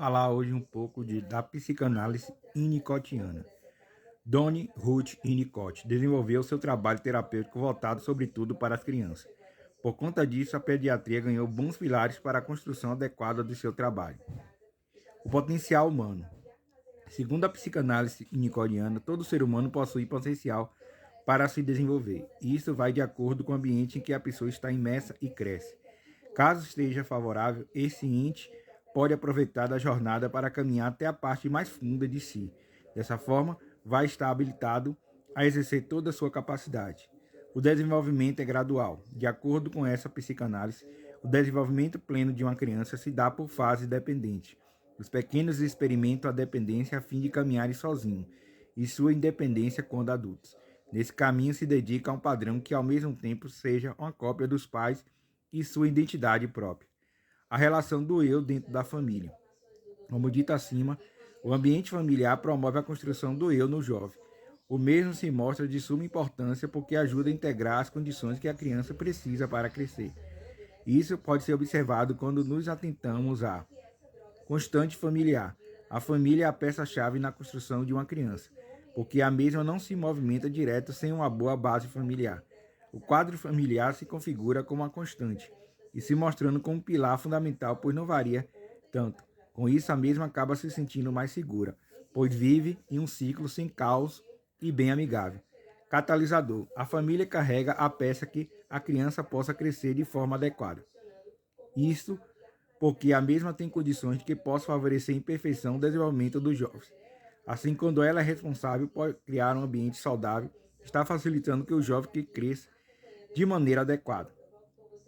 falar hoje um pouco da psicanálise winnicottiana. Donnie Ruth Winnicott desenvolveu seu trabalho terapêutico voltado sobretudo para as crianças. Por conta disso, a pediatria ganhou bons pilares para a construção adequada do seu trabalho. O potencial humano. Segundo a psicanálise winnicottiana, todo ser humano possui potencial para se desenvolver, e isso vai de acordo com o ambiente em que a pessoa está imersa e cresce. Caso esteja favorável, esse ente pode aproveitar da jornada para caminhar até a parte mais funda de si. Dessa forma, vai estar habilitado a exercer toda a sua capacidade. O desenvolvimento é gradual. De acordo com essa psicanálise, o desenvolvimento pleno de uma criança se dá por fase dependente. Os pequenos experimentam a dependência a fim de caminharem sozinhos e sua independência quando adultos. Nesse caminho se dedica a um padrão que ao mesmo tempo seja uma cópia dos pais e sua identidade própria. A relação do eu dentro da família. Como dito acima, o ambiente familiar promove a construção do eu no jovem. O mesmo se mostra de suma importância porque ajuda a integrar as condições que a criança precisa para crescer. Isso pode ser observado quando nos atentamos à constante familiar. A família é a peça-chave na construção de uma criança, porque a mesma não se movimenta direto sem uma boa base familiar. O quadro familiar se configura como uma constante e se mostrando como um pilar fundamental, pois não varia tanto. Com isso, a mesma acaba se sentindo mais segura, pois vive em um ciclo sem caos e bem amigável. Catalisador. A família carrega a peça que a criança possa crescer de forma adequada. Isso porque a mesma tem condições que possam favorecer a imperfeição e desenvolvimento dos jovens. Assim, quando ela é responsável por criar um ambiente saudável, está facilitando que o jovem que cresça de maneira adequada.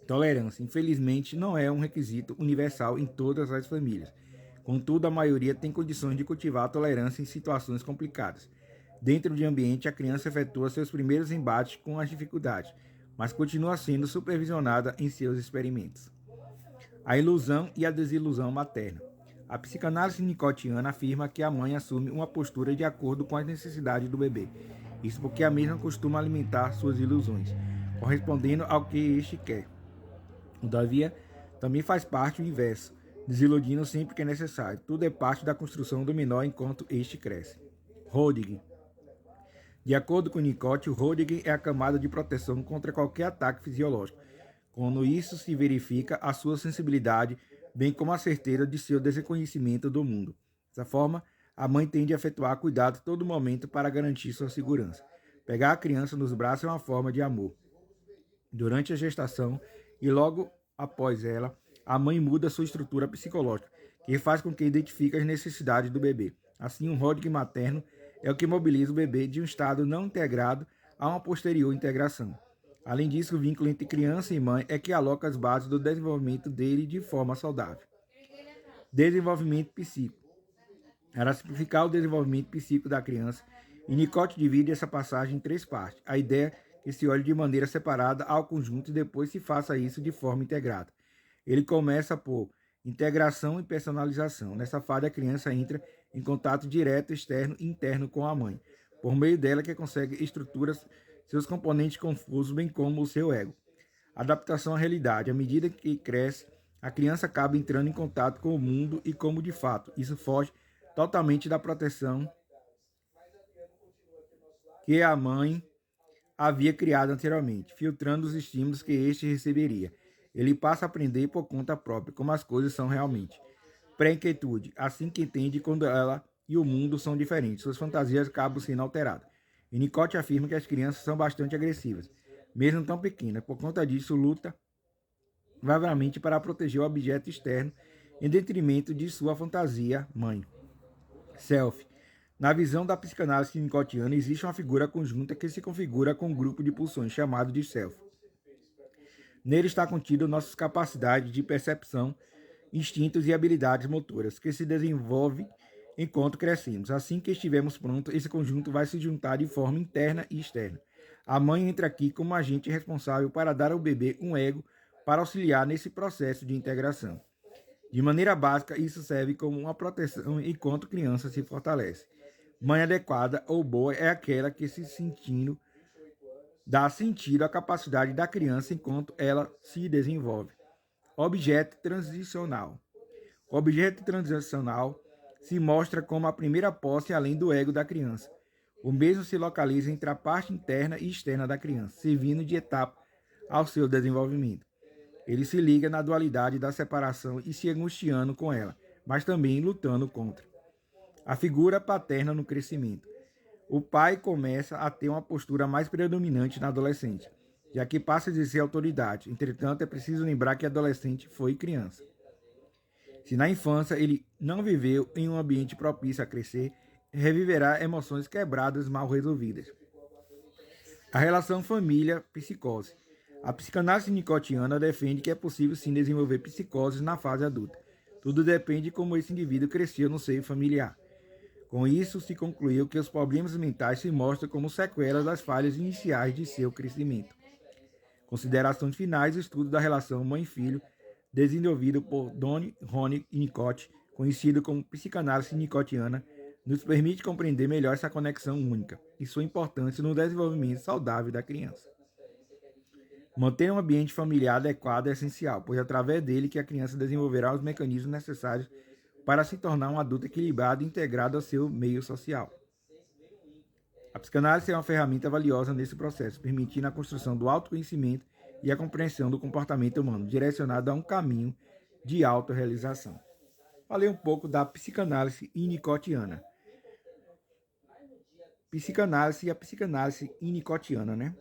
Tolerância, infelizmente, não é um requisito universal em todas as famílias. Contudo, a maioria tem condições de cultivar a tolerância em situações complicadas. Dentro de ambiente, a criança efetua seus primeiros embates com as dificuldades, mas continua sendo supervisionada em seus experimentos. A ilusão e a desilusão materna. A psicanálise winnicottiana afirma que a mãe assume uma postura de acordo com as necessidades do bebê. Isso porque a mesma costuma alimentar suas ilusões, correspondendo ao que este quer. Todavia, também faz parte o inverso, desiludindo sempre que é necessário. Tudo é parte da construção do menor enquanto este cresce. Rodrigues. De acordo com Winnicott, o Rodrigues é a camada de proteção contra qualquer ataque fisiológico. Quando isso se verifica, a sua sensibilidade, bem como a certeza de seu desconhecimento do mundo. Dessa forma, a mãe tende a efetuar cuidado todo momento para garantir sua segurança. Pegar a criança nos braços é uma forma de amor. Durante a gestação e logo após ela, a mãe muda sua estrutura psicológica, que faz com que identifique as necessidades do bebê. Assim, um Rodrigues materno é o que mobiliza o bebê de um estado não integrado a uma posterior integração. Além disso, o vínculo entre criança e mãe é que aloca as bases do desenvolvimento dele de forma saudável. Desenvolvimento psíquico. Para simplificar o desenvolvimento psíquico da criança, Winnicott divide essa passagem em três partes. A ideia é que se olhe de maneira separada ao conjunto e depois se faça isso de forma integrada. Ele começa por integração e personalização. Nessa fase, a criança entra em contato direto, externo e interno com a mãe. Por meio dela que consegue estruturar seus componentes confusos, bem como o seu ego. Adaptação à realidade. À medida que cresce, a criança acaba entrando em contato com o mundo e como de fato. Isso foge totalmente da proteção que a mãe havia criado anteriormente, filtrando os estímulos que este receberia. Ele passa a aprender por conta própria como as coisas são realmente. Pré-inquietude, assim que entende quando ela e o mundo são diferentes, suas fantasias acabam sendo alteradas. Winnicott afirma que as crianças são bastante agressivas, mesmo tão pequenas. Por conta disso, luta bravamente para proteger o objeto externo em detrimento de sua fantasia mãe. Self. Na visão da psicanálise winnicottiana, existe uma figura conjunta que se configura com um grupo de pulsões chamado de self. Nele está contido nossas capacidades de percepção, instintos e habilidades motoras, que se desenvolvem enquanto crescemos. Assim que estivermos prontos, esse conjunto vai se juntar de forma interna e externa. A mãe entra aqui como agente responsável para dar ao bebê um ego para auxiliar nesse processo de integração. De maneira básica, isso serve como uma proteção enquanto criança se fortalece. Mãe adequada ou boa é aquela que se sentindo dá sentido à capacidade da criança enquanto ela se desenvolve. Objeto transicional. O objeto transacional se mostra como a primeira posse além do ego da criança. O mesmo se localiza entre a parte interna e externa da criança, servindo de etapa ao seu desenvolvimento. Ele se liga na dualidade da separação e se angustiando com ela, mas também lutando contra. A figura paterna no crescimento. O pai começa a ter uma postura mais predominante na adolescente, já que passa a exercer autoridade. Entretanto, é preciso lembrar que adolescente foi criança. Se na infância ele não viveu em um ambiente propício a crescer, reviverá emoções quebradas mal resolvidas. A relação família-psicose. A psicanálise nicotiana defende que é possível sim desenvolver psicoses na fase adulta. Tudo depende de como esse indivíduo cresceu no seio familiar. Com isso, se concluiu que os problemas mentais se mostram como sequelas das falhas iniciais de seu crescimento. Considerações finais: o estudo da relação mãe-filho, desenvolvido por Donnie Winnicott, conhecido como psicanálise nicotiana, nos permite compreender melhor essa conexão única e sua importância no desenvolvimento saudável da criança. Manter um ambiente familiar adequado é essencial, pois é através dele que a criança desenvolverá os mecanismos necessários para se tornar um adulto equilibrado e integrado ao seu meio social. A psicanálise é uma ferramenta valiosa nesse processo, permitindo a construção do autoconhecimento e a compreensão do comportamento humano, direcionado a um caminho de autorrealização. Falei um pouco da psicanálise winnicottiana. Psicanálise e a psicanálise winnicottiana, né?